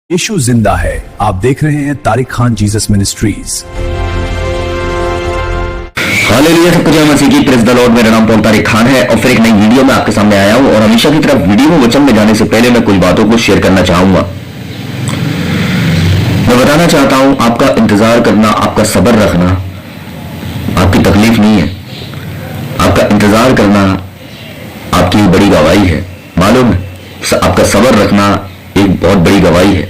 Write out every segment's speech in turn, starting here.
यीशु जिंदा है। आप देख रहे हैं Tariq Khan Jesus ministries. Hallelujah, सबको जय मसीह की, प्रेज़ द लॉर्ड। मेरा नाम पॉल तारिक खान है और फिर एक नई वीडियो में आपके सामने आया हूं। और हमेशा की तरफ वीडियो में वचन में जाने से पहले मैं कुछ बातों को शेयर करना चाहूंगा। मैं बताना चाहता हूं, आपका इंतजार करना, आपका सब्र रखना आपकी तकलीफ नहीं है। आपका इंतजार करना आपकी बड़ी गवाही है। मालूम है, आपका सब्र रखना एक बहुत बड़ी गवाही है।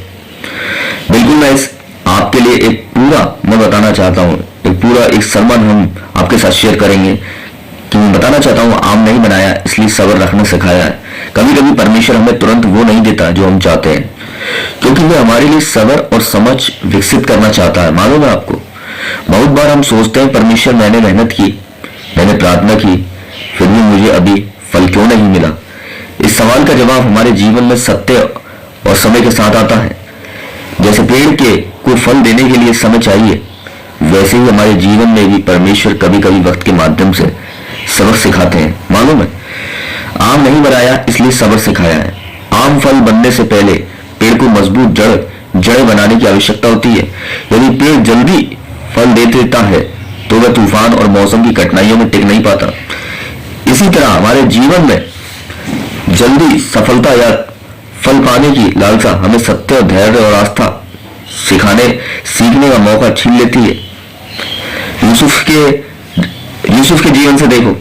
बिल्कुल, मैं इस आपके लिए एक पूरा मैं बताना चाहता हूँ, एक सरमन हम आपके साथ शेयर करेंगे कि मैं बताना चाहता हूँ, आम नहीं बनाया इसलिए सब्र रखना सिखाया है। कभी कभी परमेश्वर हमें तुरंत वो नहीं देता जो हम चाहते हैं, क्योंकि वो हमारे लिए सब्र और समझ विकसित करना चाहता है। मालूम है आपको, बहुत बार हम सोचते हैं परमेश्वर मैंने मेहनत की, मैंने प्रार्थना की, फिर भी मुझे अभी फल क्यों नहीं मिला। इस सवाल का जवाब हमारे जीवन में सत्य और समय के साथ आता है। जैसे पेड़ के को फल देने के लिए समय चाहिए, वैसे ही हमारे जीवन में भी परमेश्वर कभी कभी वक्त के माध्यम से सबक सिखाते हैं। मालूम है, आम नहीं बनाया इसलिए सब्र सिखाया है। आम फल बनने से पहले पेड़ को मजबूत जड़ें बनाने की आवश्यकता होती है। यदि पेड़ जल्दी फल दे देता है तो वह तूफान और मौसम की कठिनाइयों में टिक नहीं पाता। इसी तरह हमारे जीवन में जल्दी सफलता या फल पाने की लालसा हमें सत्य, धैर्य और आस्था सीखने का मौका छीन लेती है। यूसुफ के जीवन से देखो,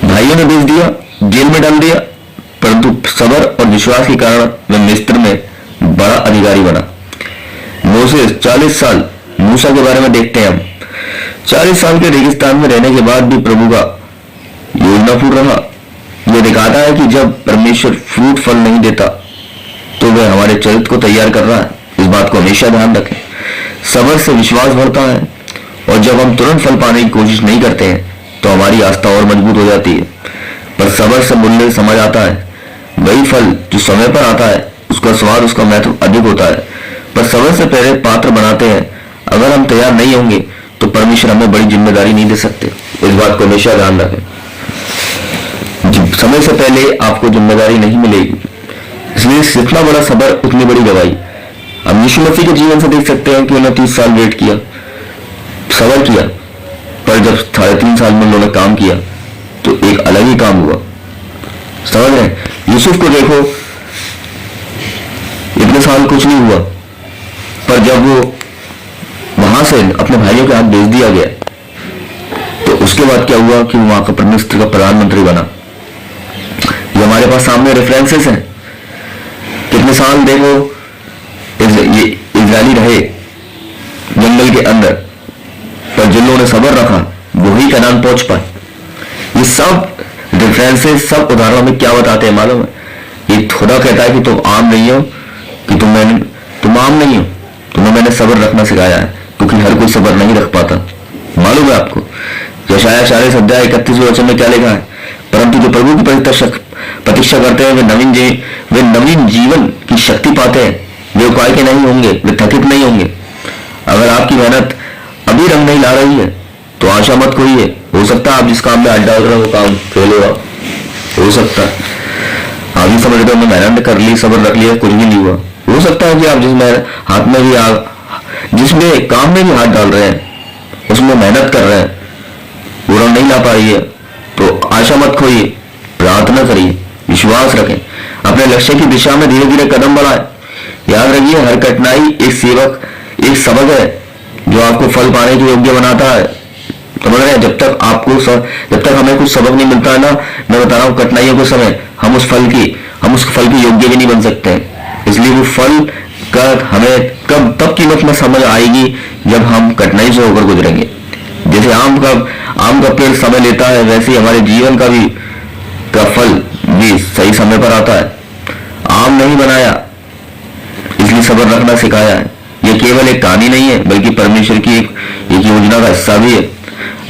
भाइयों ने बेच दिया, जेल में डाल दिया, परंतु सब्र और विश्वास के कारण वह मिस्र में बड़ा अधिकारी बना। मोसेस 40 साल, मूसा के बारे में देखते हैं हम, 40 साल के रेगिस्तान में रहने के बाद भी प्रभु का योजना पूर्ण रहा। यह दिखाता है कि जब परमेश्वर फ्रूट फल नहीं देता तो वह हमारे चरित्र को तैयार कर रहा है। इस बात को हमेशा ध्यान रखें। सब्र से विश्वास बढ़ता है और जब हम तुरंत फल पाने की कोशिश नहीं करते हैं तो हमारी आस्था और मजबूत हो जाती है। पर सब्र से मूल्य समझ आता है। वही फल जो समय पर आता है उसका स्वाद, उसका महत्व अधिक होता है। पर सब्र से पहले पात्र बनाते हैं। अगर हम तैयार नहीं होंगे तो परमेश्वर हमें बड़ी जिम्मेदारी नहीं दे सकते। इस बात को हमेशा ध्यान रखें। समय से पहले आपको जिम्मेदारी नहीं मिलेगी, इसलिए जितना बड़ा सब्र उतनी बड़ी गवाही। हम यीशु मसीह के जीवन से देख सकते हैं कि उन्होंने 30 साल वेट किया, सब्र किया, पर जब 3.5 साल में उन्होंने काम किया तो एक अलग ही काम हुआ। समझ रहे हैं? यूसुफ को देखो, इतने साल कुछ नहीं हुआ, पर जब वो वहां से अपने भाइयों के हाथ भेज दिया गया तो उसके बाद क्या हुआ कि वहां का मिस्र का प्रधानमंत्री बना। ये हमारे पास सामने रेफरेंसेस हैं। कितने साल देखो ये इजरायली रहे जंगल के अंदर, पर जिन लोगों ने सब्र रखा वही कनान पहुंच पाए। ये सब रेफरेंसेस, सब उदाहरणों में क्या बताते हैं मालूम है? ये थोड़ा कहता है कि तुम आम नहीं हो, कि तुम आम नहीं हो, तुम्हें मैंने सब्र रखना सिखाया है, क्योंकि हर कोई सब्र नहीं रख पाता। मालूम है आपको, यशायाह 40 अध्याय 31 वचन में क्या लिखा है? परंतु जो प्रभु की प्रतीक्षा करते हैं वे नवीन जीवन की शक्ति पाते हैं। वे उपाय के नहीं होंगे, वे थकित नहीं होंगे। अगर आपकी मेहनत अभी रंग नहीं ला रही है तो आशा मत खोइए। हो सकता है आप जिस काम में हाथ डाल रहे हो वो काम फेल हो सकता है। आप भी समझ रहे हो, मैं मेहनत कर ली, सब्र रख लिया, कुछ भी नहीं हुआ। हो सकता है कि आप जिसमें काम में भी हाथ डाल रहे हैं, उसमें मेहनत कर रहे हैं, वो रंग नहीं ला पा रही है, तो आशा मत खोइए, प्रार्थना करिए, विश्वास रखें, अपने लक्ष्य की दिशा में धीरे धीरे कदम बढ़ाएं। याद रखिए, हर कठिनाई एक सबक है जो आपको फल पाने के योग्य बनाता है। समझ रहे हैं? जब तक हमें कुछ सबक नहीं मिलता है ना, मैं बता रहा हूँ, कठिनाइयों के समय हम उस फल के योग्य भी नहीं बन सकते हैं। इसलिए वो फल का हमें तब कीमत में समझ आएगी जब हम कठिनाई से होकर गुजरेंगे। जैसे आम का पेड़ समय लेता है, वैसे ही हमारे जीवन का फल भी सही समय पर आता है। आम नहीं बनाया इसलिए सब्र रखना सिखाया है। यह केवल एक कहानी नहीं है, बल्कि परमेश्वर की एक योजना का हिस्सा भी है।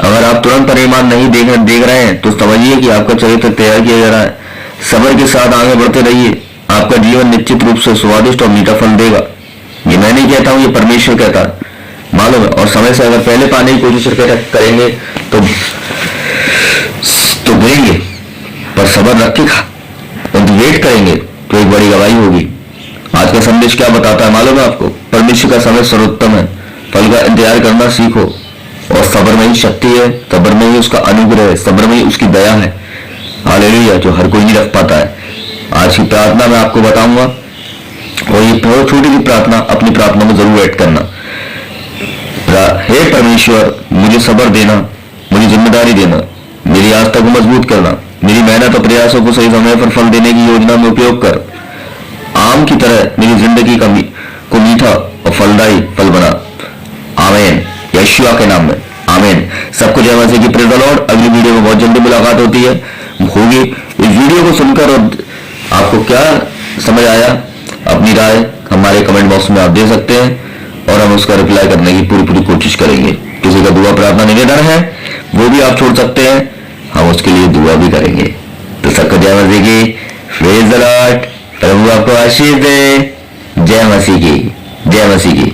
अगर आप तुरंत परिणाम नहीं देख रहे हैं तो समझिए कि आपका चरित्र तैयार किया जा रहा है। सब्र के साथ आगे बढ़ते रहिए, आपका जीवन निश्चित रूप से स्वादिष्ट और मीठा फल देगा। ये मैं नहीं कहता हूं, ये परमेश्वर कहता है। मालूम है? और समय से अगर पहले पाने की कोशिश करेंगे तो देंगे, पर सब्र रखेगा, वेट करेंगे तो एक बड़ी गवाही होगी। आज का संदेश क्या बताता है मालूम है आपको? परमेश्वर का समय सर्वोत्तम है, फल का इंतजार करना सीखो, और सब्र में ही शक्ति है, सब्र में ही उसका अनुग्रह है, सब्र में ही उसकी दया है। हालेलुया, जो हर कोई नहीं रख पाता है। आज की प्रार्थना मैं आपको बताऊंगा, और ये बहुत छोटी सी प्रार्थना अपनी प्रार्थना में जरूर ऐड करना। हे परमेश्वर, मुझे सब्र देना, मुझे जिम्मेदारी देना, मेरी आस्था को मजबूत करना, मेरी मेहनत और प्रयासों को सही समय पर फल देने की योजना में उपयोग कर। आम की तरह मेरी जिंदगी को मीठा और फलदायी फल बना। आमीन, यीशु के नाम में आमीन। सबको जय मसीह की। Praise the Lord. अगली वीडियो में बहुत जल्दी मुलाकात होगी। इस वीडियो को सुनकर और आपको क्या समझ आया, अपनी राय हमारे कमेंट बॉक्स में आप दे सकते हैं, और हम उसका रिप्लाई करने की पूरी कोशिश करेंगे। किसी का दुआ प्रार्थना निवेदन है वो भी आप छोड़ सकते हैं, हम उसके लिए दुआ भी करेंगे। तो सबको जय मसीह की। Praise the Lord. प्रभु आपको आशीष दे। जय मसीह की, जय मसीह की।